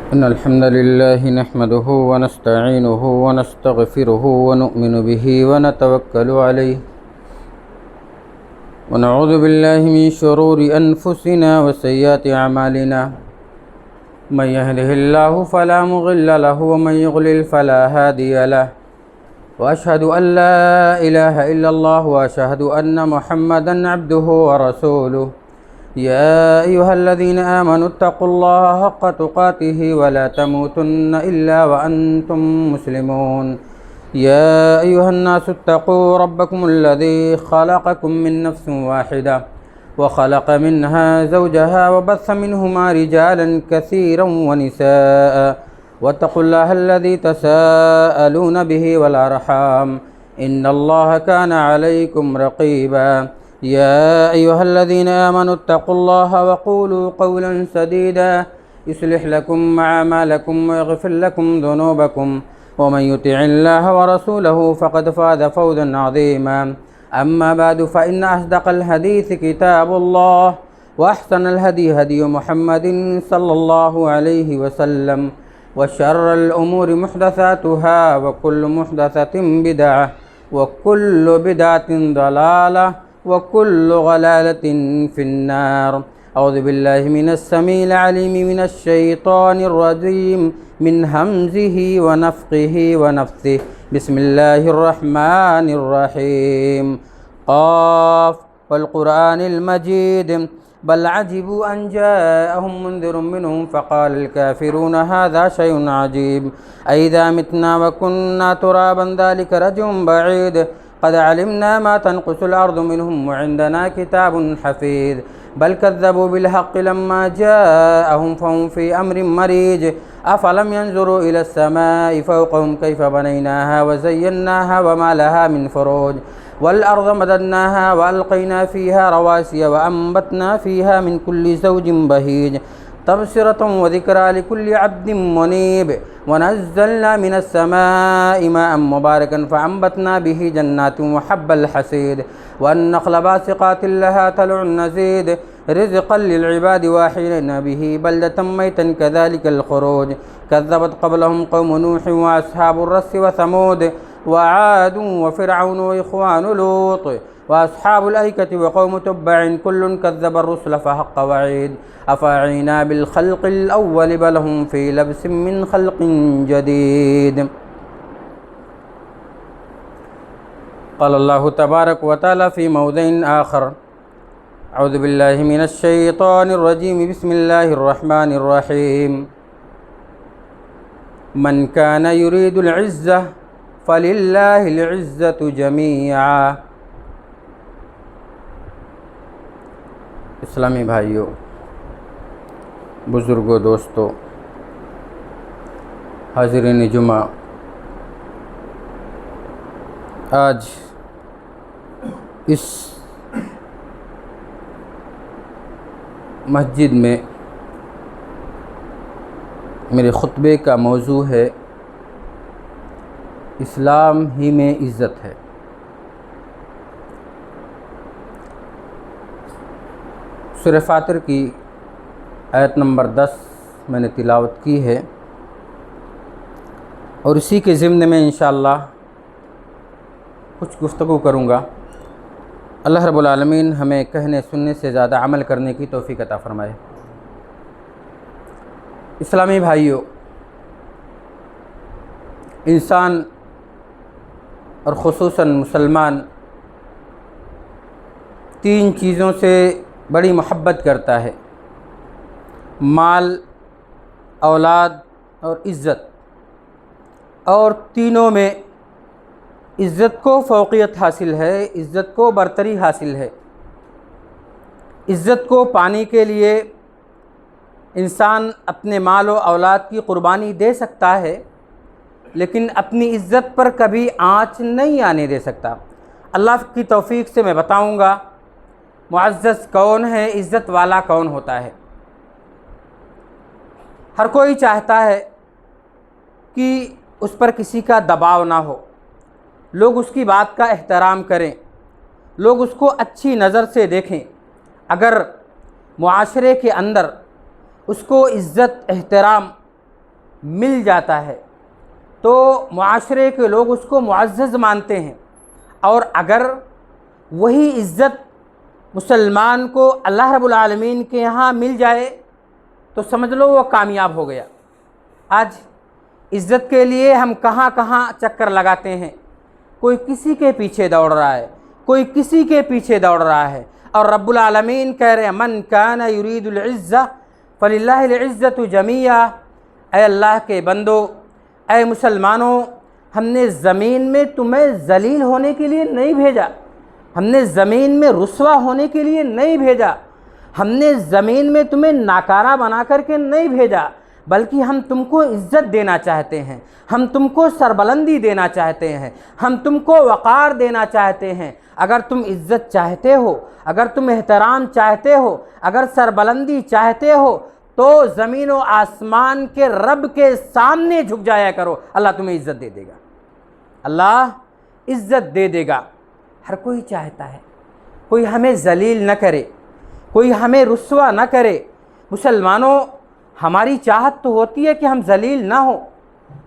إن الحمد لله نحمده ونستعينه ونستغفره ونؤمن به ونتوكل عليه ونعوذ بالله من شرور أنفسنا وسيئات أعمالنا من يهده الله فلا مضل له ومن يضلل فلا هادي له وأشهد أن لا إله إلا الله وأشهد أن محمدا عبده ورسوله يا أيها الذين آمنوا اتقوا الله حق تقاته ولا تموتن إلا وأنتم مسلمون يا أيها الناس اتقوا ربكم الذي خلقكم من نفس واحدة وخلق منها زوجها وبث منهما رجالا كثيرا ونساء واتقوا الله الذي تساءلون به والأرحام إن الله كان عليكم رقيبا يا أيها الذين آمنوا اتقوا الله وقولوا قولا سديدا يصلح لكم أعمالكم ويغفر لكم ذنوبكم ومن يطع الله ورسوله فقد فاز فوزا عظيما أما بعد فإن أصدق الحديث كتاب الله وأحسن الهدي هدي محمد صلى الله عليه وسلم وشر الأمور محدثاتها وكل محدثة بدعة وكل بدعة ضلالة وكل ضلالة في النار. أعوذ بالله من السميع العليم من الشيطان الرجيم من همزه ونفخه ونفثه. بسم الله الرحمن الرحيم. قاف والقرآن المجيد بل عجبوا أن جاءهم منذر منهم فقال الكافرون هذا شيء عجيب أئذا متنا وكنا ترابا ذلك رجع بعيد قد علمنا ما تنقص الأرض منهم وعندنا كتاب حفيظ بل كذبوا بالحق لما جاءهم فهم في أمر مريج أفلم ينظروا إلى السماء فوقهم كيف بنيناها وزيناها وما لها من فروج والأرض مددناها وألقينا فيها رواسي وأنبتنا فيها من كل زوج بهيج تبصرة وذكرى لكل عبد منيب ونزلنا من السماء ماء مباركا فأنبتنا به جنات وحب الحصيد والنخل باسقات لها طلع نضيد رزقا للعباد واحيينا به بلدة ميتا كذلك الخروج كذبت قبلهم قوم نوح وأصحاب الرس وثمود وعاد وفرعون وإخوان لوط وأصحاب الأيكة وقوم تبع كل كذب الرسل فحق وعيد أفعينا بالخلق الأول بل هم في لبس من خلق جديد. قال الله تبارك وتعالى في موضع آخر أعوذ بالله من الشيطان الرجيم بسم الله الرحمن الرحيم. من كان يريد العزة فللہ العزت جمیعا. اسلامی بھائیوں، بزرگوں، دوستوں، حاضرین جمعہ، آج اس مسجد میں میرے خطبے کا موضوع ہے اسلام ہی میں عزت ہے. سورہ فاطر کی آیت نمبر 10 میں نے تلاوت کی ہے اور اسی کے ضمن میں انشاءاللہ کچھ گفتگو کروں گا. اللہ رب العالمین ہمیں کہنے سننے سے زیادہ عمل کرنے کی توفیق عطا فرمائے. اسلامی بھائیوں، انسان اور خصوصاً مسلمان 3 چیزوں سے بڑی محبت کرتا ہے: مال، اولاد اور عزت. اور تینوں میں عزت کو فوقیت حاصل ہے، عزت کو برتری حاصل ہے. عزت کو پانے کے لیے انسان اپنے مال و اولاد کی قربانی دے سکتا ہے، لیکن اپنی عزت پر کبھی آنچ نہیں آنے دے سکتا. اللہ کی توفیق سے میں بتاؤں گا معزز کون ہے، عزت والا کون ہوتا ہے. ہر کوئی چاہتا ہے کہ اس پر کسی کا دباؤ نہ ہو، لوگ اس کی بات کا احترام کریں، لوگ اس کو اچھی نظر سے دیکھیں. اگر معاشرے کے اندر اس کو عزت، احترام مل جاتا ہے تو معاشرے کے لوگ اس کو معزز مانتے ہیں، اور اگر وہی عزت مسلمان کو اللہ رب العالمین کے یہاں مل جائے تو سمجھ لو وہ کامیاب ہو گیا۔ آج عزت کے لیے ہم کہاں کہاں چکر لگاتے ہیں، کوئی کسی کے پیچھے دوڑ رہا ہے، کوئی کسی کے پیچھے دوڑ رہا ہے، اور رب العالمین کہہ رہے ہیں من کان یرید العزہ فللہ العزۃ جمیعا۔ اے اللہ کے بندو، اے مسلمانوں، ہم نے زمین میں تمہیں ذلیل ہونے کے لیے نہیں بھیجا، ہم نے زمین میں رسوا ہونے کے لیے نہیں بھیجا، ہم نے زمین میں تمہیں ناکارہ بنا کر کے نہیں بھیجا، بلکہ ہم تم کو عزت دینا چاہتے ہیں، ہم تم کو سربلندی دینا چاہتے ہیں، ہم تم کو وقار دینا چاہتے ہیں۔ اگر تم عزت چاہتے ہو، اگر تم احترام چاہتے ہو، اگر سربلندی چاہتے ہو تو زمین و آسمان کے رب کے سامنے جھک جایا کرو، اللہ تمہیں عزت دے دے گا، اللہ عزت دے دے گا۔ ہر کوئی چاہتا ہے کوئی ہمیں ذلیل نہ کرے، کوئی ہمیں رسوا نہ کرے۔ مسلمانوں، ہماری چاہت تو ہوتی ہے کہ ہم ذلیل نہ ہوں،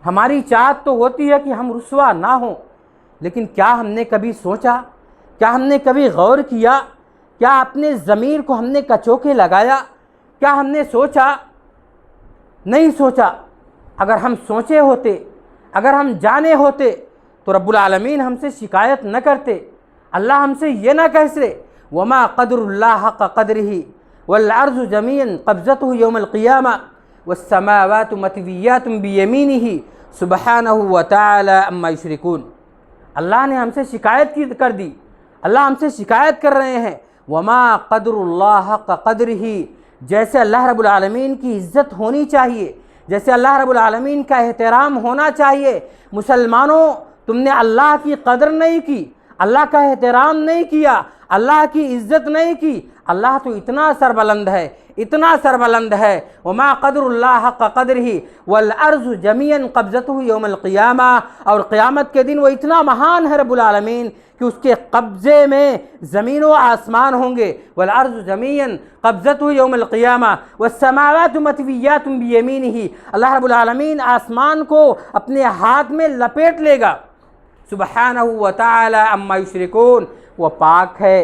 ہماری چاہت تو ہوتی ہے کہ ہم رسوا نہ ہوں، لیکن کیا ہم نے کبھی سوچا، کیا ہم نے کبھی غور کیا، کیا اپنے ضمیر کو ہم نے کچوکے لگایا، کیا ہم نے سوچا؟ نہیں سوچا۔ اگر ہم سوچے ہوتے، اگر ہم جانے ہوتے تو رب العالمین ہم سے شکایت نہ کرتے، اللہ ہم سے یہ نہ کہتے وما قدر اللہ حق قدرہ والارض جميعا قبضته يوم القیامہ والسماوات مطویات بیمینہ سبحانہ وتعالی عما یشرکون۔ اللہ نے ہم سے شکایت کر دی، اللہ ہم سے شکایت کر رہے ہیں وما قدر اللہ حق قدرہ، جیسے اللہ رب العالمین کی عزت ہونی چاہیے، جیسے اللہ رب العالمین کا احترام ہونا چاہیے۔ مسلمانوں، تم نے اللہ کی قدر نہیں کی، اللہ کا احترام نہیں کیا، اللہ کی عزت نہیں کی۔ اللہ تو اتنا سربلند ہے، اتنا سربلند ہے وما قدر اللہ حق قدرہ والارض جميعا قبضته یوم القیامہ، اور قیامت کے دن وہ اتنا مہان ہے رب العالمین کہ اس کے قبضے میں زمین و آسمان ہوں گے۔ والارض جميعا قبضته یوم القیامہ والسماوات مطویات بیمینہ، اللہ رب العالمین آسمان کو اپنے ہاتھ میں لپیٹ لے گا۔ سبحانہ وتعالی عما یشرکون، وہ پاک ہے،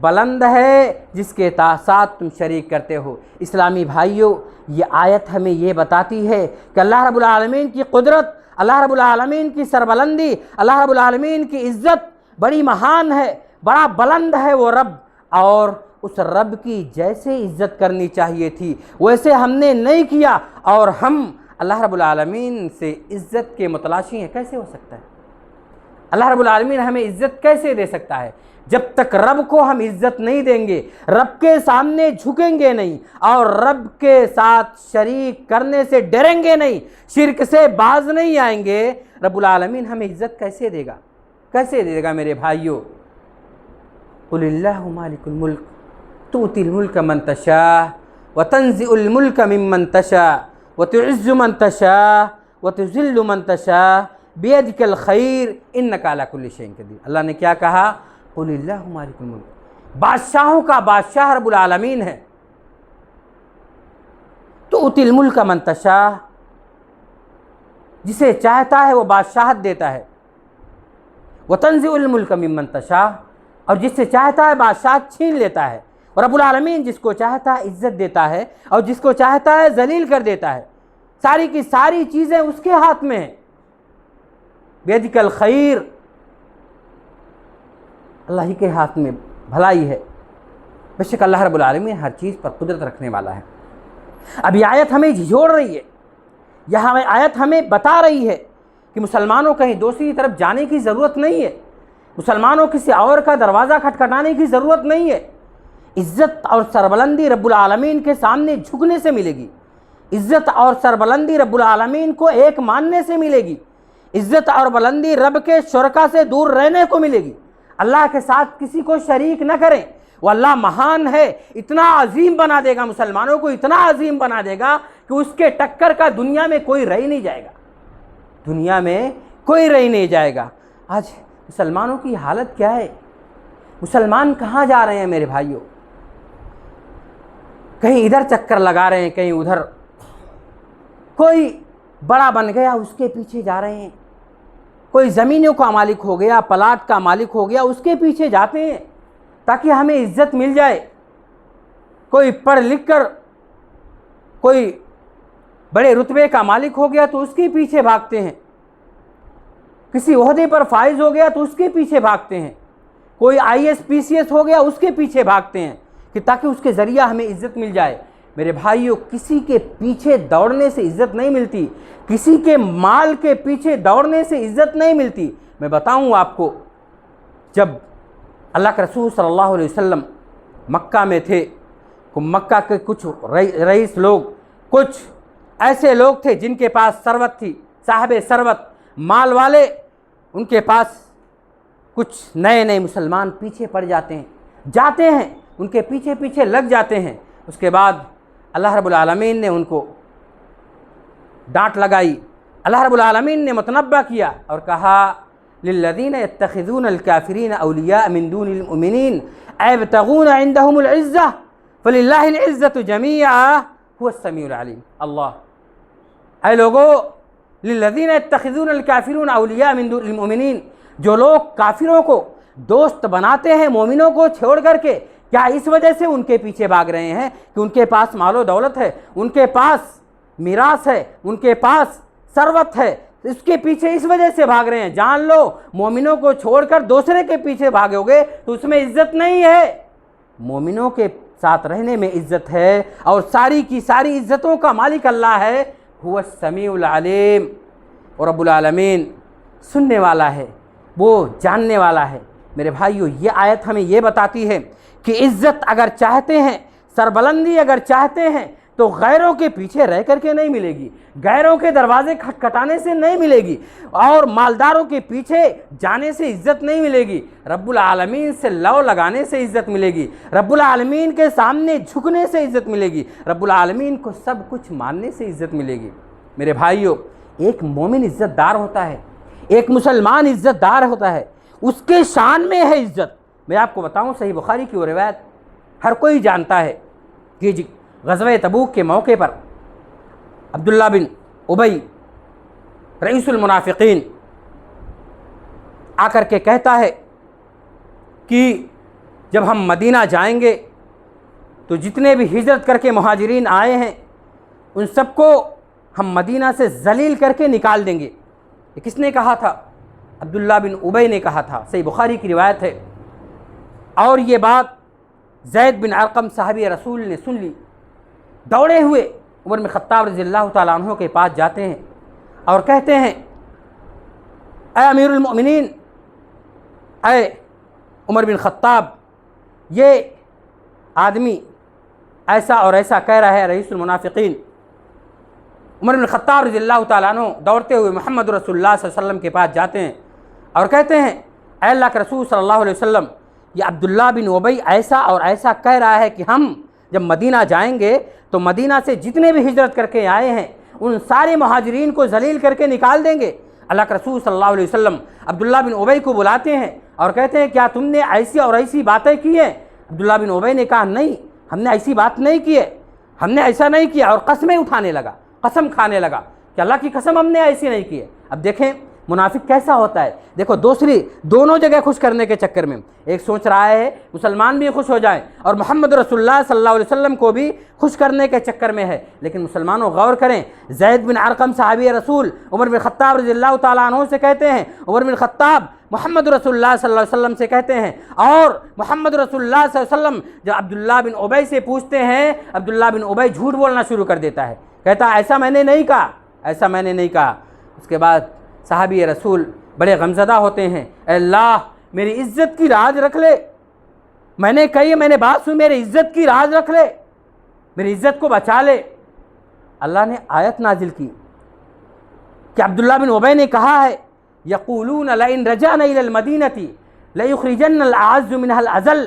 بلند ہے جس کے ساتھ تم شریک کرتے ہو۔ اسلامی بھائیوں، یہ آیت ہمیں یہ بتاتی ہے کہ اللہ رب العالمین کی قدرت، اللہ رب العالمین کی سربلندی، اللہ رب العالمین کی عزت بڑی مہان ہے، بڑا بلند ہے وہ رب، اور اس رب کی جیسے عزت کرنی چاہیے تھی ویسے ہم نے نہیں کیا، اور ہم اللہ رب العالمین سے عزت کے متلاشی ہیں۔ کیسے ہو سکتا ہے؟ اللہ رب العالمین ہمیں عزت کیسے دے سکتا ہے؟ جب تک رب کو ہم عزت نہیں دیں گے، رب کے سامنے جھکیں گے نہیں، اور رب کے ساتھ شریک کرنے سے ڈریں گے نہیں، شرک سے باز نہیں آئیں گے، رب العالمین ہمیں عزت کیسے دے گا؟ کیسے دے گا میرے بھائیوں؟ قل اللہ مالک الملک تؤتی الملک من تشاء وتنزع الملک ممن تشاء وتعز من تشاء وتذل من تشاء بیدک الخیر انک علی کل شیء قدیر۔ اللہ نے کیا کہا؟ قل اللہ مالک الملک، بادشاہوں کا بادشاہ رب العالمین ہے۔ تؤتی الملک من تشاء، جسے چاہتا ہے وہ بادشاہت دیتا ہے، وتنزع الملک ممن تشاء، اور جس سے چاہتا ہے بادشاہت چھین لیتا ہے۔ اور رب العالمین جس کو چاہتا ہے عزت دیتا ہے، اور جس کو چاہتا ہے ذلیل کر دیتا ہے۔ ساری کی ساری چیزیں اس کے ہاتھ میں ہیں۔ بیدک الخیر، اللہ ہی کے ہاتھ میں بھلائی ہے۔ بے شک اللہ رب العالمین ہر چیز پر قدرت رکھنے والا ہے۔ اب یہ آیت ہمیں جھجھوڑ رہی ہے، یہاں آیت ہمیں بتا رہی ہے کہ مسلمانوں کہیں دوسری طرف جانے کی ضرورت نہیں ہے، مسلمانوں کسی اور کا دروازہ کھٹکھٹانے کی ضرورت نہیں ہے۔ عزت اور سربلندی رب العالمین کے سامنے جھکنے سے ملے گی، عزت اور سربلندی رب العالمین کو ایک ماننے سے ملے گی، عزت اور بلندی رب کے شرکا سے دور رہنے کو ملے گی۔ اللہ کے ساتھ کسی کو شریک نہ کریں، وہ اللہ مہان ہے، اتنا عظیم بنا دے گا مسلمانوں کو، اتنا عظیم بنا دے گا کہ اس کے ٹکر کا دنیا میں کوئی رہ نہیں جائے گا، دنیا میں کوئی رہ نہیں جائے گا۔ آج مسلمانوں کی حالت کیا ہے؟ مسلمان کہاں جا رہے ہیں میرے بھائیوں؟ کہیں ادھر چکر لگا رہے ہیں، کہیں ادھر، کوئی بڑا بن گیا اس کے پیچھے جا رہے ہیں، کوئی زمینوں کا مالک ہو گیا، پلاٹ کا مالک ہو گیا، اس کے پیچھے جاتے ہیں تاکہ ہمیں عزت مل جائے، کوئی پڑھ لکھ کر کوئی بڑے رتبے کا مالک ہو گیا تو اس کے پیچھے بھاگتے ہیں، کسی عہدے پر فائز ہو گیا تو اس کے پیچھے بھاگتے ہیں، کوئی IAS PCS ہو گیا اس کے پیچھے بھاگتے ہیں کہ تاکہ اس کے ذریعہ ہمیں عزت مل جائے۔ میرے بھائیوں، کسی کے پیچھے دوڑنے سے عزت نہیں ملتی، کسی کے مال کے پیچھے دوڑنے سے عزت نہیں ملتی۔ میں بتاؤں آپ کو، جب اللہ کے رسول صلی اللہ علیہ وسلم مکہ میں تھے، مکہ کے کچھ رئیس لوگ، کچھ ایسے لوگ تھے جن کے پاس ثروت تھی، صاحب ثروت، مال والے، ان کے پاس کچھ نئے مسلمان پیچھے پڑ جاتے ہیں، ان کے پیچھے لگ جاتے ہیں۔ اس کے بعد اللہ رب العالمین نے ان کو ڈانٹ لگائی، اللہ رب العالمین نے متنبہ کیا اور کہا للذین یتخذون الکافرین اولیاء من دون المؤمنین ایبتغون عندهم العزہ فللہ العزۃ جمیعا هو السمیع العلیم۔ اللہ، اے لوگو، للذین یتخذون الکافرون اولیاء من دون المؤمنین، جو لوگ کافروں کو دوست بناتے ہیں مومنوں کو چھوڑ کر کے، کیا اس وجہ سے ان کے پیچھے بھاگ رہے ہیں کہ ان کے پاس مال و دولت ہے، ان کے پاس میراث ہے، ان کے پاس ثروت ہے، اس کے پیچھے اس وجہ سے بھاگ رہے ہیں؟ جان لو، مومنوں کو چھوڑ کر دوسرے کے پیچھے بھاگو گے تو اس میں عزت نہیں ہے۔ مومنوں کے ساتھ رہنے میں عزت ہے، اور ساری کی ساری عزتوں کا مالک اللہ ہے، هو السمیع العلیم، اور رب العالمین سننے والا ہے، وہ جاننے والا ہے۔ میرے بھائیو، یہ آیت ہمیں یہ بتاتی ہے کہ عزت اگر چاہتے ہیں، سربلندی اگر چاہتے ہیں تو غیروں کے پیچھے رہ کر کے نہیں ملے گی، غیروں کے دروازے کھٹکھٹانے سے نہیں ملے گی، اور مالداروں کے پیچھے جانے سے عزت نہیں ملے گی، رب العالمین سے لو لگانے سے عزت ملے گی، رب العالمین کے سامنے جھکنے سے عزت ملے گی، رب العالمین کو سب کچھ ماننے سے عزت ملے گی۔ میرے بھائیو، ایک مومن عزت دار ہوتا ہے، ایک مسلمان عزت دار ہوتا ہے، اس کے شان میں ہے عزت۔ میں آپ کو بتاؤں، صحیح بخاری کی وہ روایت ہر کوئی جانتا ہے کہ غزوہ تبوک کے موقع پر عبداللہ بن ابی رئیس المنافقین آ کر کے کہتا ہے کہ جب ہم مدینہ جائیں گے تو جتنے بھی ہجرت کر کے مہاجرین آئے ہیں ان سب کو ہم مدینہ سے ذلیل کر کے نکال دیں گے۔ یہ کس نے کہا تھا؟ عبداللہ بن ابی نے کہا تھا، صحیح بخاری کی روایت ہے۔ اور یہ بات زید بن ارقم صحابی رسول نے سن لی، دوڑے ہوئے عمر بن خطاب رضی اللہ تعالیٰ عنہ کے پاس جاتے ہیں اور کہتے ہیں، اے امیر المؤمنین، اے عمر بن خطاب، یہ آدمی ایسا اور ایسا کہہ رہا ہے، رئیس المنافقین۔ عمر بن خطاب رضی اللہ تعالیٰ عنہ دوڑتے ہوئے محمد رسول اللہ صلی اللہ علیہ وسلم کے پاس جاتے ہیں اور کہتے ہیں، اے اللہ کے رسول صلی اللہ علیہ وسلم، یہ عبداللہ بن ابی ایسا اور ایسا کہہ رہا ہے کہ ہم جب مدینہ جائیں گے تو مدینہ سے جتنے بھی ہجرت کر کے آئے ہیں ان سارے مہاجرین کو ذلیل کر کے نکال دیں گے۔ اللہ کے رسول صلی اللہ علیہ وسلم عبداللہ بن ابی کو بلاتے ہیں اور کہتے ہیں، کیا تم نے ایسی اور ایسی باتیں کی ہیں؟ عبداللہ بن ابی نے کہا، نہیں، ہم نے ایسی بات نہیں کی ہے، ہم نے ایسا نہیں کیا، اور قسمیں اٹھانے لگا، قسم کھانے لگا کہ اللہ کی قسم ہم نے ایسی نہیں کی ہے۔ اب دیکھیں منافق کیسا ہوتا ہے، دیکھو دونوں جگہ خوش کرنے کے چکر میں ایک سوچ رہا ہے مسلمان بھی خوش ہو جائیں اور محمد رسول اللہ صلی اللہ علیہ وسلم کو بھی خوش کرنے کے چکر میں ہے۔ لیکن مسلمانوں غور کریں، زید بن ارقم صحابی رسول عمر بن خطاب رضی اللہ تعالیٰ عنہ سے کہتے ہیں، عمر بن خطاب محمد رسول اللہ صلی اللہ علیہ وسلم سے کہتے ہیں، اور محمد رسول اللہ صلی اللہ علیہ وسلم جب عبداللہ بن ابی سے پوچھتے ہیں، عبداللہ بن ابی جھوٹ بولنا شروع کر دیتا ہے، کہتا ہے ایسا میں نے نہیں کہا، ایسا میں نے نہیں کہا۔ اس کے بعد صحابی رسول بڑے غمزدہ ہوتے ہیں، اے اللہ میری عزت کی راز رکھ لے، میں نے کہی، میں نے بات سن، میری عزت کی راز رکھ لے، میری عزت کو بچا لے۔ اللہ نے آیت نازل کی کہ عبداللہ بن ابی نے کہا ہے، یقولون لئن رجعنا الى المدینة لیخرجن الاعز منها الاذل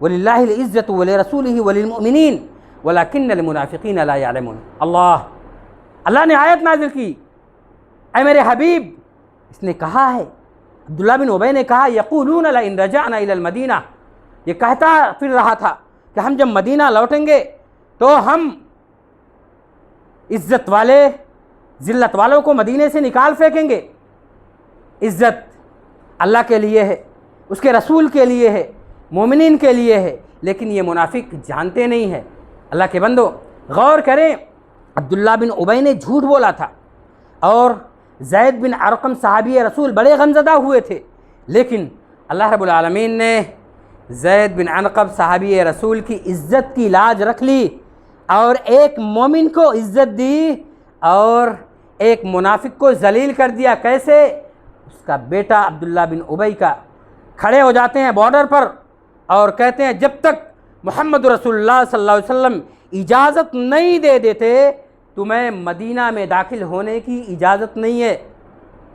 وللہ العزت ولرسولہ وللمؤمنین ولکن المنافقین لا یعلمون۔ اللہ نے آیت نازل کی، اے میرے حبیب، اس نے کہا ہے، عبداللہ بن ابی نے کہا، یقولون لئن رجعنا الى المدینہ، یہ کہتا پھر رہا تھا کہ ہم جب مدینہ لوٹیں گے تو ہم عزت والے، ذلت والوں کو مدینے سے نکال پھینکیں گے۔ عزت اللہ کے لیے ہے، اس کے رسول کے لیے ہے، مومنین کے لیے ہے، لیکن یہ منافق جانتے نہیں ہیں۔ اللہ کے بندو غور کریں، عبداللہ بن ابی نے جھوٹ بولا تھا اور زید بن ارقم صحابی رسول بڑے غمزدہ ہوئے تھے، لیکن اللہ رب العالمین نے زید بن ارقم صحابی رسول کی عزت کی لاج رکھ لی اور ایک مومن کو عزت دی اور ایک منافق کو ذلیل کر دیا۔ کیسے؟ اس کا بیٹا عبداللہ بن ابی کا کھڑے ہو جاتے ہیں بارڈر پر اور کہتے ہیں جب تک محمد رسول اللہ صلی اللہ علیہ وسلم اجازت نہیں دے دیتے تمہیں مدینہ میں داخل ہونے کی اجازت نہیں ہے۔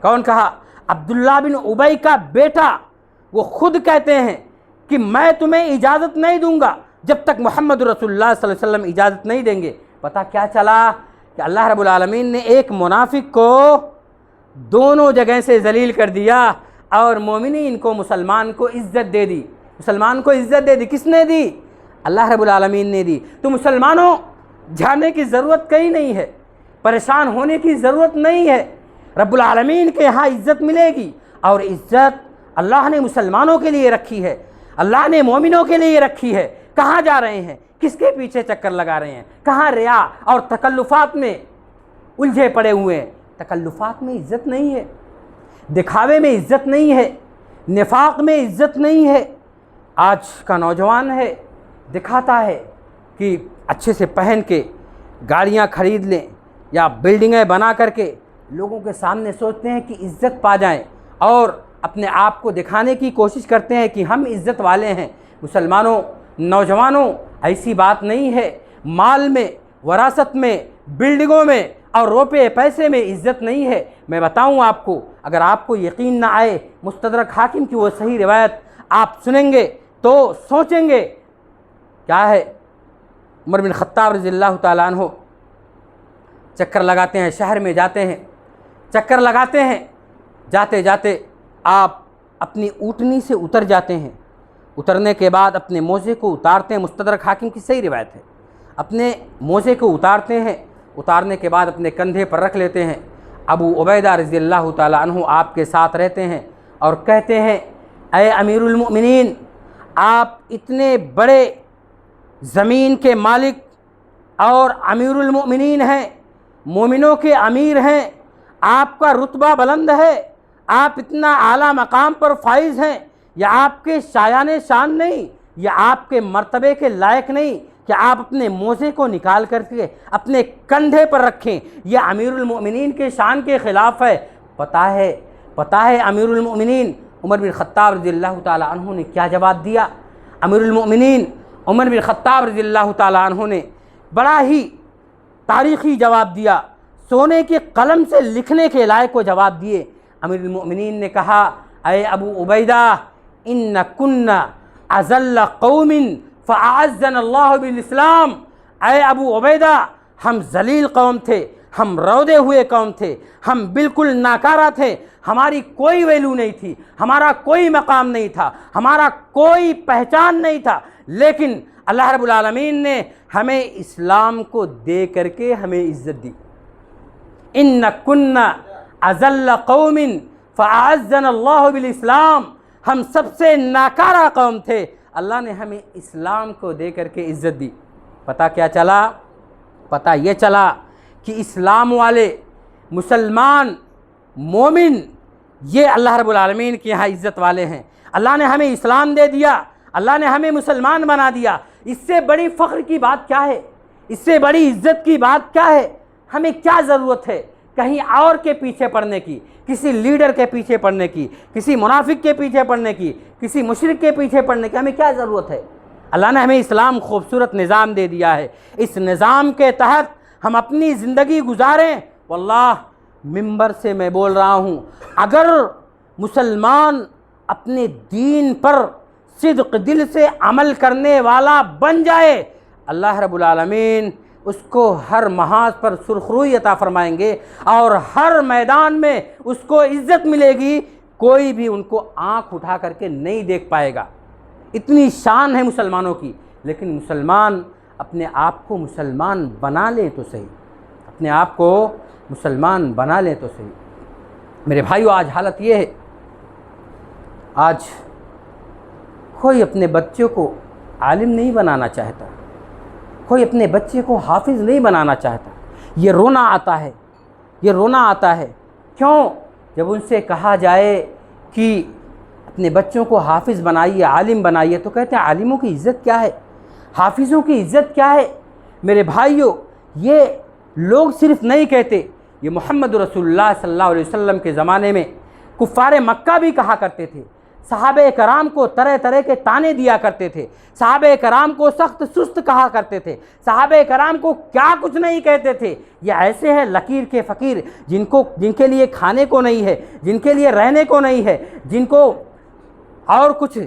کون کہا؟ عبداللہ بن ابی کا بیٹا، وہ خود کہتے ہیں کہ میں تمہیں اجازت نہیں دوں گا جب تک محمد رسول اللہ صلی اللہ علیہ وسلم اجازت نہیں دیں گے۔ پتہ کیا چلا کہ اللہ رب العالمین نے ایک منافق کو دونوں جگہ سے ذلیل کر دیا اور مومنین کو، مسلمان کو عزت دے دی۔ مسلمان کو عزت دے دی، کس نے دی؟ اللہ رب العالمین نے دی۔ تو مسلمانوں جانے کی ضرورت کہیں نہیں ہے، پریشان ہونے کی ضرورت نہیں ہے، رب العالمین کے یہاں عزت ملے گی، اور عزت اللہ نے مسلمانوں کے لیے رکھی ہے، اللہ نے مومنوں کے لیے رکھی ہے۔ کہاں جا رہے ہیں؟ کس کے پیچھے چکر لگا رہے ہیں؟ کہاں ریا اور تکلفات میں الجھے پڑے ہوئے ہیں؟ تکلفات میں عزت نہیں ہے، دکھاوے میں عزت نہیں ہے، نفاق میں عزت نہیں ہے۔ آج کا نوجوان ہے، دکھاتا ہے کہ اچھے سے پہن کے گاڑیاں خرید لیں یا بلڈنگیں بنا کر کے لوگوں کے سامنے سوچتے ہیں کہ عزت پا جائیں اور اپنے آپ کو دکھانے کی کوشش کرتے ہیں کہ ہم عزت والے ہیں۔ مسلمانوں، نوجوانوں، ایسی بات نہیں ہے۔ مال میں، وراثت میں، بلڈنگوں میں اور روپے پیسے میں عزت نہیں ہے۔ میں بتاؤں آپ کو، اگر آپ کو یقین نہ آئے، مستدرک حاکم کی وہ صحیح روایت آپ سنیں گے تو سوچیں گے کیا ہے۔ عمر بن خطاب رضی اللہ تعالیٰ عنہ چکر لگاتے ہیں، شہر میں جاتے ہیں، چکر لگاتے ہیں، جاتے جاتے آپ اپنی اونٹنی سے اتر جاتے ہیں، اترنے کے بعد اپنے موزے کو اتارتے ہیں، مستدرک حاکم کی صحیح روایت ہے، اپنے موزے کو اتارتے ہیں، اتارنے کے بعد اپنے کندھے پر رکھ لیتے ہیں۔ ابو عبیدہ رضی اللہ تعالیٰ عنہ آپ کے ساتھ رہتے ہیں اور کہتے ہیں اے امیر المؤمنین، آپ اتنے بڑے زمین کے مالک اور امیر المؤمنین ہیں، مومنوں کے امیر ہیں، آپ کا رتبہ بلند ہے، آپ اتنا اعلیٰ مقام پر فائز ہیں، یا آپ کے شایان شان نہیں، یا آپ کے مرتبے کے لائق نہیں کہ آپ اپنے موزے کو نکال کر کے اپنے کندھے پر رکھیں، یہ امیر المؤمنین کے شان کے خلاف ہے۔ پتہ ہے امیر المؤمنین عمر بن خطاب رضی اللہ تعالیٰ عنہ نے کیا جواب دیا؟ امیر المؤمنین عمر بن خطاب رضی اللہ تعالیٰ عنہ نے بڑا ہی تاریخی جواب دیا، سونے کے قلم سے لکھنے کے لائق کو جواب دیے۔ امیر المؤمنین نے کہا اے ابو عبیدہ، ان کنا اذل قوم فاعزنا اللہ بالاسلام۔ اے ابو عبیدہ، ہم ذلیل قوم تھے، ہم رودے ہوئے قوم تھے، ہم بالکل ناکارہ تھے، ہماری کوئی ویلو نہیں تھی، ہمارا کوئی مقام نہیں تھا، ہمارا کوئی پہچان نہیں تھا، لیکن اللہ رب العالمین نے ہمیں اسلام کو دے کر کے ہمیں عزت دی۔ ان کنا اذل قوم فاعزنا اللہ بالاسلام، ہم سب سے ناکارہ قوم تھے، اللہ نے ہمیں اسلام کو دے کر کے عزت دی۔ پتہ کیا چلا؟ پتہ یہ چلا کہ اسلام والے، مسلمان، مومن، یہ اللہ رب العالمین کے یہاں عزت والے ہیں۔ اللہ نے ہمیں اسلام دے دیا، اللہ نے ہمیں مسلمان بنا دیا، اس سے بڑی فخر کی بات کیا ہے؟ اس سے بڑی عزت کی بات کیا ہے؟ ہمیں کیا ضرورت ہے کہیں اور کے پیچھے پڑنے کی، کسی لیڈر کے پیچھے پڑنے کی، کسی منافق کے پیچھے پڑنے کی، کسی مشرک کے پیچھے پڑنے کی؟ ہمیں کیا ضرورت ہے؟ اللہ نے ہمیں اسلام خوبصورت نظام دے دیا ہے، اس نظام کے تحت ہم اپنی زندگی گزاریں۔ واللہ ممبر سے میں بول رہا ہوں، اگر مسلمان اپنے دین پر صدق دل سے عمل کرنے والا بن جائے، اللہ رب العالمین اس کو ہر محاذ پر سرخروئی عطا فرمائیں گے اور ہر میدان میں اس کو عزت ملے گی، کوئی بھی ان کو آنکھ اٹھا کر کے نہیں دیکھ پائے گا۔ اتنی شان ہے مسلمانوں کی، لیکن مسلمان اپنے آپ کو مسلمان بنا لیں تو صحیح، اپنے آپ کو مسلمان بنا لیں تو صحیح۔ میرے بھائیو، آج حالت یہ ہے، آج کوئی اپنے بچوں کو عالم نہیں بنانا چاہتا، کوئی اپنے بچے کو حافظ نہیں بنانا چاہتا۔ یہ رونا آتا ہے، یہ رونا آتا ہے۔ کیوں؟ جب ان سے کہا جائے کہ اپنے بچوں کو حافظ بنائیے، عالم بنائیے، تو کہتے ہیں عالموں کی عزت کیا ہے، حافظوں کی عزت کیا ہے؟ میرے بھائیوں، یہ لوگ صرف نہیں کہتے، یہ محمد رسول اللہ صلی اللہ علیہ وسلم کے زمانے میں کفار مکہ بھی کہا کرتے تھے، صحابہ کرام کو طرح طرح کے طعنے دیا کرتے تھے، صحابہ کرام کو سخت سست کہا کرتے تھے، صحابہ کرام کو کیا کچھ نہیں کہتے تھے۔ یہ ایسے ہیں لکیر کے فقیر جن کے لیے کھانے کو نہیں ہے، جن کے لیے رہنے کو نہیں ہے، جن کو اور کچھ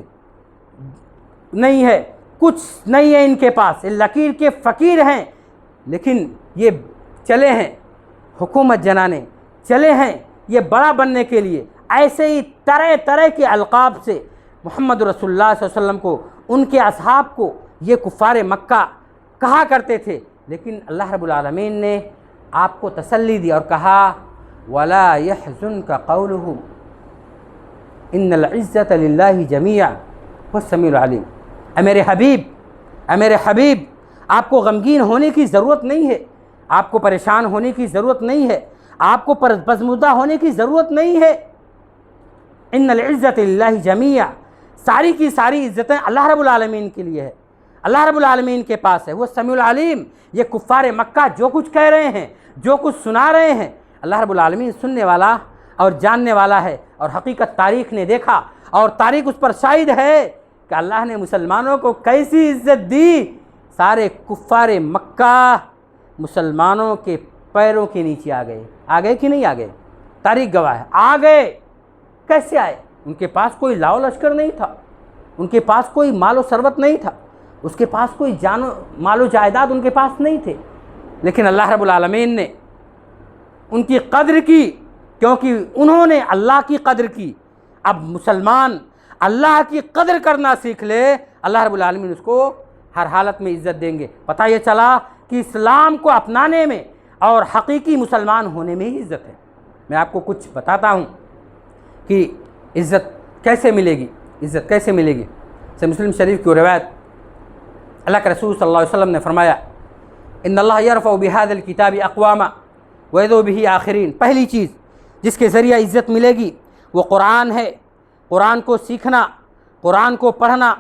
نہیں ہے، کچھ نہیں ہے ان کے پاس، لکیر کے فقیر ہیں، لیکن یہ چلے ہیں حکومت جنانے، چلے ہیں یہ بڑا بننے کے لیے۔ ایسے ہی طرح طرح کے القاب سے محمد رسول اللہ صلی اللہ علیہ وسلم کو، ان کے اصحاب کو یہ کفار مکہ کہا کرتے تھے، لیکن اللہ رب العالمین نے آپ کو تسلی دی اور کہا وَلَا يَحْزُنْكَ قَوْلُهُمْ إِنَّ الْعِزَّةَ لِلَّهِ جَمِيعًا هُوَ السَّمِيعُ الْعَلِيمُ۔ اے میرے حبیب، آپ کو غمگین ہونے کی ضرورت نہیں ہے، آپ کو پریشان ہونے کی ضرورت نہیں ہے، آپ کو پسماندہ ہونے کی ضرورت نہیں ہے۔ ان العزت للہ جمیعا، ساری کی ساری عزتیں اللہ رب العالمین کے لیے ہے، اللہ رب العالمین کے پاس ہے، وہ سمیع العلیم۔ یہ کفار مکہ جو کچھ کہہ رہے ہیں، جو کچھ سنا رہے ہیں، اللہ رب العالمین سننے والا اور جاننے والا ہے، اور حقیقت تاریخ نے دیکھا اور تاریخ اس پر شاہد ہے کہ اللہ نے مسلمانوں کو کیسی عزت دی۔ سارے کفار مکہ مسلمانوں کے پیروں کے نیچے آ گئے کہ نہیں آ گئے؟ تاریخ گواہ ہے، آ گئے۔ کیسے آئے؟ ان کے پاس کوئی لاؤ لشکر نہیں تھا، ان کے پاس کوئی مال و ثروت نہیں تھا، اس کے پاس کوئی مال و جائیداد ان کے پاس نہیں تھے، لیکن اللہ رب العالمین نے ان کی قدر کی، کیونکہ انہوں نے اللہ کی قدر کی۔ اب مسلمان اللہ کی قدر کرنا سیکھ لے، اللہ رب العالمین اس کو ہر حالت میں عزت دیں گے۔ پتہ یہ چلا کہ اسلام کو اپنانے میں اور حقیقی مسلمان ہونے میں ہی عزت ہے۔ میں آپ کو کچھ بتاتا ہوں کہ عزت کیسے ملے گی، عزت کیسے ملے گی۔ مسلم شریف کی روایت، اللہ کے رسول صلی اللہ علیہ وسلم نے فرمایا ان اللہ یرفع بہذا الکتاب اقواما ویذو بہ آخرین۔ پہلی چیز جس کے ذریعہ عزت ملے گی وہ قرآن ہے۔ قرآن کو سیکھنا، قرآن کو پڑھنا،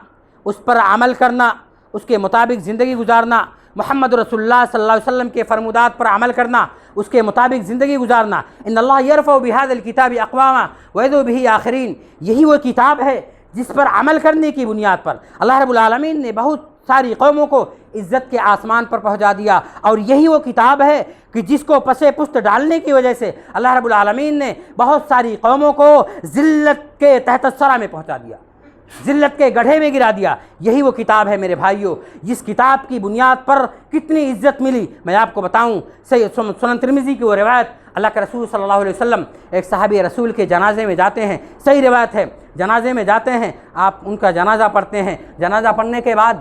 اس پر عمل کرنا، اس کے مطابق زندگی گزارنا، محمد رسول اللہ صلی اللہ علیہ وسلم کے فرمودات پر عمل کرنا، اس کے مطابق زندگی گزارنا۔ ان اللہ یرفع بہذا الکتاب اقواما ویذو بہ آخرین، یہی وہ کتاب ہے جس پر عمل کرنے کی بنیاد پر اللہ رب العالمین نے بہت ساری قوموں کو عزت کے آسمان پر پہنچا دیا، اور یہی وہ کتاب ہے کہ جس کو پسے پشت ڈالنے کی وجہ سے اللہ رب العالمین نے بہت ساری قوموں کو ذلت کے تحت الثری میں پہنچا دیا، ذلت کے گڑھے میں گرا دیا۔ یہی وہ کتاب ہے میرے بھائیوں، جس کتاب کی بنیاد پر کتنی عزت ملی میں آپ کو بتاؤں۔ سنن ترمذی کی وہ روایت، اللہ کے رسول صلی اللہ علیہ وسلم ایک صحابی رسول کے جنازے میں جاتے ہیں، صحیح روایت ہے، جنازے میں جاتے ہیں، آپ ان کا جنازہ پڑھتے ہیں، جنازہ پڑھنے کے بعد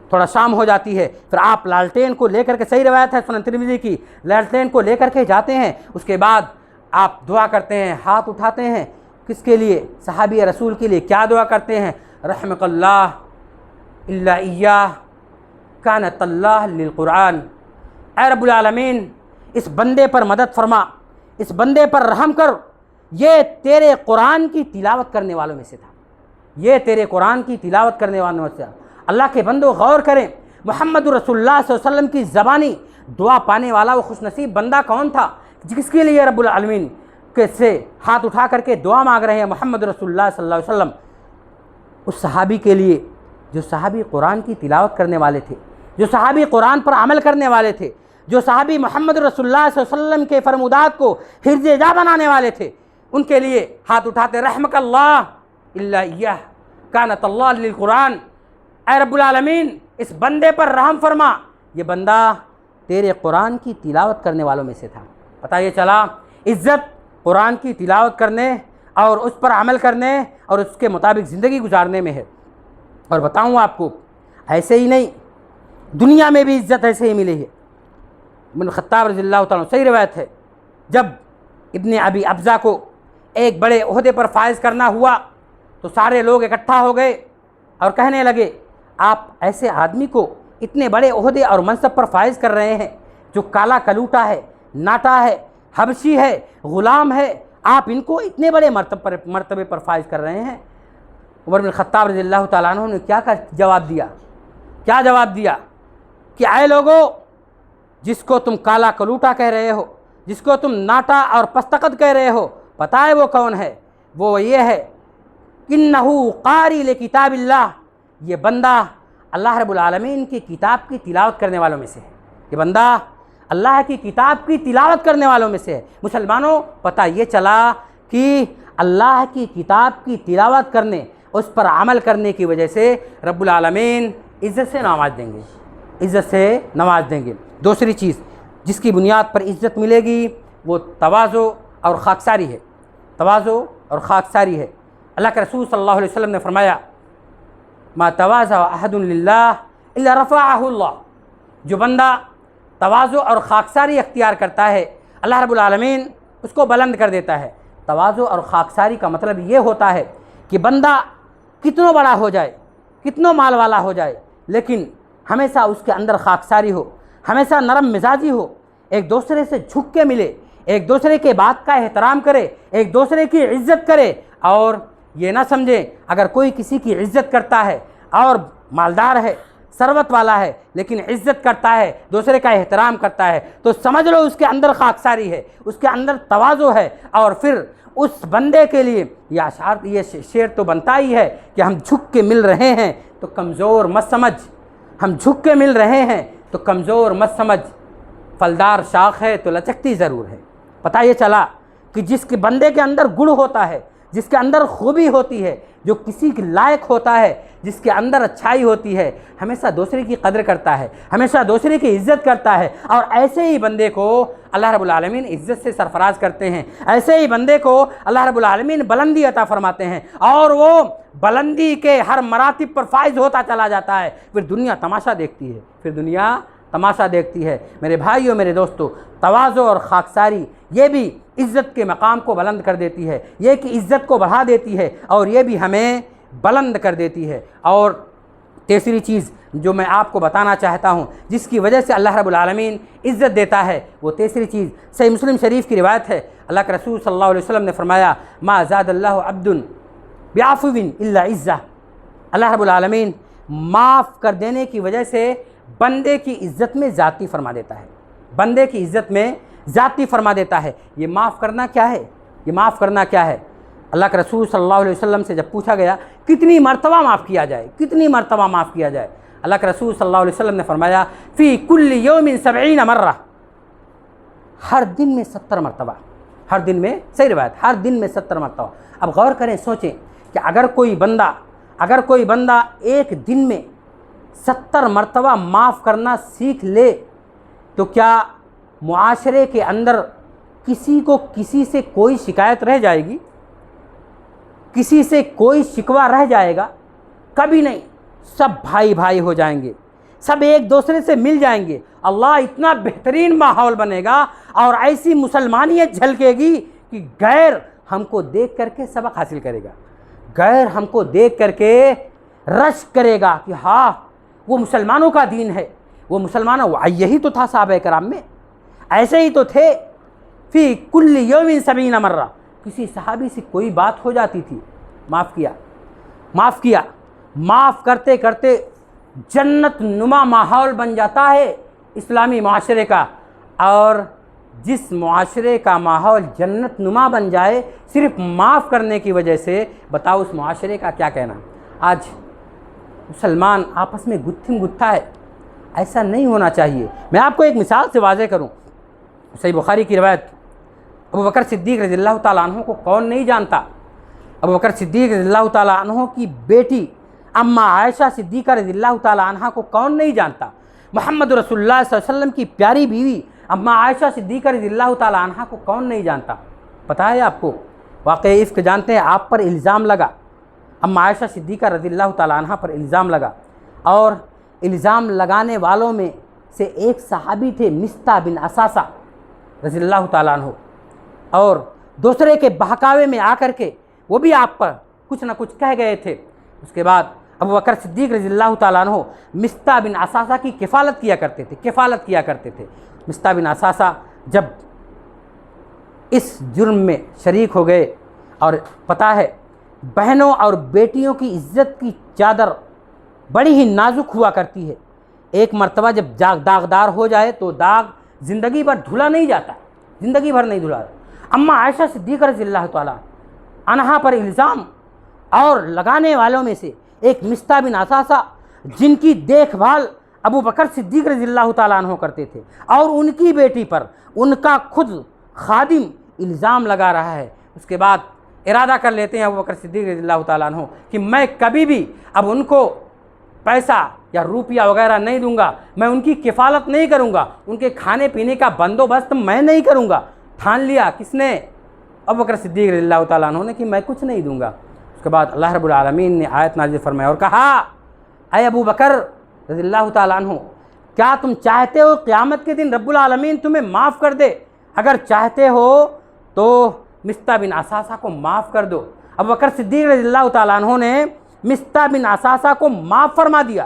تھوڑا شام ہو جاتی ہے، پھر آپ لالٹین کو لے کر کے، صحیح روایت ہے سنن ترمذی کی، لالٹین کو لے کر کے جاتے ہیں، اس کے بعد آپ دعا کرتے ہیں، ہاتھ اٹھاتے ہیں، کس کے لیے؟ صحابی رسول کے لیے۔ کیا دعا کرتے ہیں؟ رحمک اللہ الا ایاہ کانت اللہ للقرآن۔ اے رب العالمین اس بندے پر مدد فرما، اس بندے پر رحم کر، یہ تیرے قرآن کی تلاوت کرنے والوں میں سے تھا، یہ تیرے قرآن کی تلاوت کرنے والوں میں سے تھا۔ اللہ کے بندو غور کریں، محمد رسول اللہ صلی اللہ علیہ وسلم کی زبانی دعا پانے والا وہ خوش نصیب بندہ کون تھا جس کے لیے رب العالمین کے سے ہاتھ اٹھا کر کے دعا مانگ رہے ہیں محمد رسول اللہ صلی اللہ علیہ وسلم؟ اس صحابی کے لیے جو صحابی قرآن کی تلاوت کرنے والے تھے، جو صحابی قرآن پر عمل کرنے والے تھے، جو صحابی محمد رسول اللہ صلی اللہ علیہ وسلم کے فرمودات کو حرز جا بنانے والے تھے، ان کے لیے ہاتھ اٹھاتے رحمک اللہ الا ایاہ کانت اللہ للقرآن۔ اے رب العالمین اس بندے پر رحم فرما، یہ بندہ تیرے قرآن کی تلاوت کرنے والوں میں سے تھا۔ پتہ یہ چلا عزت قرآن کی تلاوت کرنے اور اس پر عمل کرنے اور اس کے مطابق زندگی گزارنے میں ہے۔ اور بتاؤں آپ کو، ایسے ہی نہیں، دنیا میں بھی عزت ایسے ہی ملی ہے۔ بن خطاب رضی اللہ تعالیٰ عنہ، صحیح روایت ہے، جب ابن ابی ابزہ کو ایک بڑے عہدے پر فائز کرنا ہوا تو سارے لوگ اکٹھا ہو گئے اور کہنے لگے آپ ایسے آدمی کو اتنے بڑے عہدے اور منصب پر فائز کر رہے ہیں جو کالا کلوٹا ہے، ناٹا ہے، حبشی ہے، غلام ہے، آپ ان کو اتنے بڑے مرتبے پر فائز کر رہے ہیں۔ عمر بن خطاب رضی اللہ تعالیٰ عنہ نے کیا جواب دیا کہ اے لوگو، جس کو تم کالا کلوٹا کہہ رہے ہو، جس کو تم ناٹا اور پستقد کہہ رہے ہو، پتہ ہے وہ کون ہے؟ وہ یہ ہے انہو قاری لکتاب اللہ، یہ بندہ اللہ رب العالمین کی کتاب کی تلاوت کرنے والوں میں سے ہے، یہ بندہ اللہ کی کتاب کی تلاوت کرنے والوں میں سے ہے۔ مسلمانوں، پتہ یہ چلا کہ اللہ کی کتاب کی تلاوت کرنے، اس پر عمل کرنے کی وجہ سے رب العالمین عزت سے نواز دیں گے۔ دوسری چیز جس کی بنیاد پر عزت ملے گی وہ تواضع اور خاکساری ہے۔ اللہ کے رسول صلی اللہ علیہ وسلم نے فرمایا ما تواضع احد للہ الا رفعہ اللہ، جو بندہ تواضع اور خاکساری اختیار کرتا ہے اللہ رب العالمین اس کو بلند کر دیتا ہے۔ تواضع اور خاکساری کا مطلب یہ ہوتا ہے کہ بندہ کتنا بڑا ہو جائے، کتنا مال والا ہو جائے، لیکن ہمیشہ اس کے اندر خاکساری ہو، ہمیشہ نرم مزاجی ہو، ایک دوسرے سے جھک کے ملے، ایک دوسرے کے بات کا احترام کرے، ایک دوسرے کی عزت کرے، اور یہ نہ سمجھے اگر کوئی کسی کی عزت کرتا ہے اور مالدار ہے، ثروت والا ہے، لیکن عزت کرتا ہے، دوسرے کا احترام کرتا ہے، تو سمجھ لو اس کے اندر خاکساری ہے، اس کے اندر تواضع ہے، اور پھر اس بندے کے لیے یہ شعر تو بنتا ہی ہے کہ ہم جھک کے مل رہے ہیں تو کمزور مت سمجھ، ہم جھک کے مل رہے ہیں تو کمزور مت سمجھ، پھلدار شاخ ہے تو لچکتی ضرور ہے۔ پتہ یہ چلا کہ جس کے بندے کے اندر گڑ ہوتا ہے، جس کے اندر خوبی ہوتی ہے، جو کسی کے لائق ہوتا ہے، جس کے اندر اچھائی ہوتی ہے، ہمیشہ دوسرے کی قدر کرتا ہے، ہمیشہ دوسرے کی عزت کرتا ہے، اور ایسے ہی بندے کو اللہ رب العالمین عزت سے سرفراز کرتے ہیں، ایسے ہی بندے کو اللہ رب العالمین بلندی عطا فرماتے ہیں، اور وہ بلندی کے ہر مراتب پر فائز ہوتا چلا جاتا ہے۔ پھر دنیا تماشا دیکھتی ہے۔ میرے بھائیوں، میرے دوستو، تواضع اور خاکساری یہ بھی عزت کے مقام کو بلند کر دیتی ہے، یہ کہ عزت کو بڑھا دیتی ہے، اور یہ بھی ہمیں بلند کر دیتی ہے۔ اور تیسری چیز جو میں آپ کو بتانا چاہتا ہوں جس کی وجہ سے اللہ رب العالمین عزت دیتا ہے، وہ تیسری چیز صحیح مسلم شریف کی روایت ہے، اللہ کے رسول صلی اللہ علیہ وسلم نے فرمایا ما زاد اللہ عبد بعفو الا عزہ، اللہ رب العالمین معاف کر دینے کی وجہ سے بندے کی عزت میں ذاتی فرما دیتا ہے، بندے کی عزت میں ذاتی فرما دیتا ہے۔ یہ معاف کرنا کیا ہے؟ اللہ کے رسول صلی اللہ علیہ وسلم سے جب پوچھا گیا کتنی مرتبہ معاف کیا جائے، اللہ کے رسول صلی اللہ علیہ وسلم نے فرمایا فی کل یوم 70 مرہ، ہر دن میں 70 مرتبہ، ہر دن میں، صحیح روایت، ہر دن میں 70 مرتبہ۔ اب غور کریں، سوچیں کہ اگر کوئی بندہ ایک دن میں 70 مرتبہ معاف کرنا سیکھ لے تو کیا معاشرے کے اندر کسی سے کوئی شکایت رہ جائے گی؟ کسی سے کوئی شکوہ رہ جائے گا؟ کبھی نہیں، سب بھائی ہو جائیں گے، سب ایک دوسرے سے مل جائیں گے، اللہ اتنا بہترین ماحول بنے گا اور ایسی مسلمانیت جھلکے گی کہ غیر ہم کو دیکھ کر کے سبق حاصل کرے گا، غیر ہم کو دیکھ کر کے رشک کرے گا کہ ہاں وہ مسلمانوں کا دین ہے، وہ مسلمانوں، یہی تو تھا صحابہ کرام میں، ایسے ہی تو تھے۔ فی کل یوم 70 مرہ، کسی صحابی سے کوئی بات ہو جاتی تھی، معاف کیا، معاف کرتے کرتے جنت نما ماحول بن جاتا ہے اسلامی معاشرے کا۔ اور جس معاشرے کا ماحول جنت نما بن جائے صرف معاف کرنے کی وجہ سے، بتاؤ اس معاشرے کا کیا کہنا؟ آج مسلمان آپس میں گتھم گتھا ہے، ایسا نہیں ہونا چاہیے۔ میں آپ کو ایک مثال سے واضح کروں، صحیح بخاری کی روایت، ابو بکر صدیق رضی اللہ تعالیٰ عنہ کو کون نہیں جانتا؟ ابو بکر صدیق رضی اللہ تعالیٰ عنہ کی بیٹی اماں عائشہ صدیقہ رضی اللہ تعالیٰ عنہ کو کون نہیں جانتا؟ محمد رسول اللہ صلی اللہ علیہ وسلم کی پیاری بیوی اماں عائشہ صدیقہ رضی اللہ تعالیٰ عنہ کو کون نہیں جانتا؟ پتہ ہے آپ کو؟ واقعہ عفق جانتے ہیں؟ آپ پر الزام لگا، اماں عائشہ صدیقہ رضی اللہ تعالیٰ عنہ پر الزام لگا، اور الزام لگانے والوں میں سے ایک صحابی تھے مستح بن اساسہ رضی اللہ تعالیٰ عنہ، اور دوسرے کے بہکاوے میں آ کر کے وہ بھی آپ پر کچھ نہ کچھ کہہ گئے تھے۔ اس کے بعد ابو بکر صدیق رضی اللہ تعالیٰ عنہ مستح بن اساسہ کی کفالت کیا کرتے تھے۔ مستح بن اساسہ جب اس جرم میں شریک ہو گئے، اور پتہ ہے بہنوں اور بیٹیوں کی عزت کی چادر بڑی ہی نازک ہوا کرتی ہے، ایک مرتبہ جب داغدار ہو جائے تو داغ زندگی بھر دھلا نہیں جاتا، زندگی بھر نہیں دھلا۔ اما عائشہ صدیقہ رضی اللہ تعالیٰ عنہا پر الزام اور لگانے والوں میں سے ایک مستح بن اساسہ، جن کی دیکھ بھال ابو بکر صدیق رضی اللہ تعالیٰ عنہ کرتے تھے، اور ان کی بیٹی پر ان کا خود خادم الزام لگا رہا ہے۔ اس کے بعد ارادہ کر لیتے ہیں ابو بکر صدیق رضی اللہ تعالیٰ عنہ کہ میں کبھی بھی اب ان کو پیسہ یا روپیہ وغیرہ نہیں دوں گا، میں ان کی کفالت نہیں کروں گا، ان کے کھانے پینے کا بندوبست میں نہیں کروں گا۔ ٹھان لیا کس نے؟ ابو بکر صدیق رضی اللہ تعالیٰ عنہ نے، کہ میں کچھ نہیں دوں گا۔ اس کے بعد اللہ رب العالمین نے آیت نازل فرمایا اور کہا، اے ابو بکر رضی اللہ تعالیٰ عنہ، کیا تم چاہتے ہو قیامت کے دن رب العالمین تمہیں معاف کر دے؟ اگر چاہتے ہو تو مستح بن اساسہ کو معاف کر دو۔ ابو بکر صدیق رضی اللہ تعالیٰ عنہ نے مستح بن اساسہ کو معاف فرما دیا۔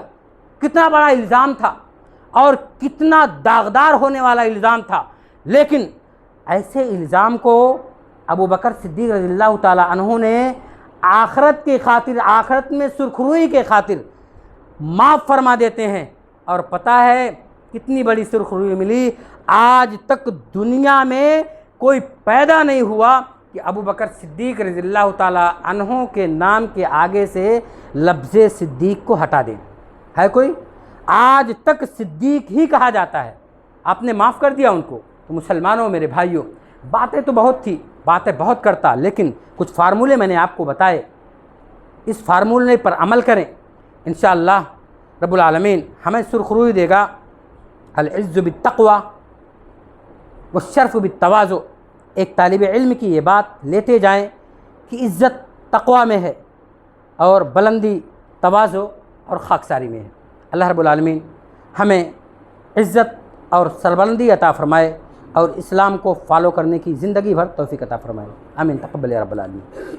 کتنا بڑا الزام تھا اور کتنا داغدار ہونے والا الزام تھا، لیکن ایسے الزام کو ابو بکر صدیق رضی اللہ تعالیٰ عنہ نے آخرت کی خاطر، آخرت میں سرخروئی کے خاطر معاف فرما دیتے ہیں۔ اور پتہ ہے کتنی بڑی سرخروئی ملی؟ آج تک دنیا میں کوئی پیدا نہیں ہوا کہ ابو بکر صدیق رضی اللہ تعالیٰ عنہ کے نام کے آگے سے لفظ صدیق کو ہٹا دیں۔ ہے کوئی؟ آج تک صدیق ہی کہا جاتا ہے۔ آپ نے معاف کر دیا ان کو۔ تو مسلمانوں میرے بھائیوں، باتیں تو بہت تھی، باتیں بہت کرتا، لیکن کچھ فارمولے میں نے آپ کو بتائے، اس فارمولے پر عمل کریں، انشاءاللہ رب العالمین ہمیں سرخروئی دے گا۔ العز بالتقوی والشرف بالتواضع، ایک طالب علم کی یہ بات لیتے جائیں کہ عزت تقوی میں ہے اور بلندی تواضع اور خاکساری میں ہے۔ اللہ رب العالمین ہمیں عزت اور سربلندی عطا فرمائے اور اسلام کو فالو کرنے کی زندگی بھر توفیق عطا فرمائے۔ آمین، تقبل یا رب العالمین۔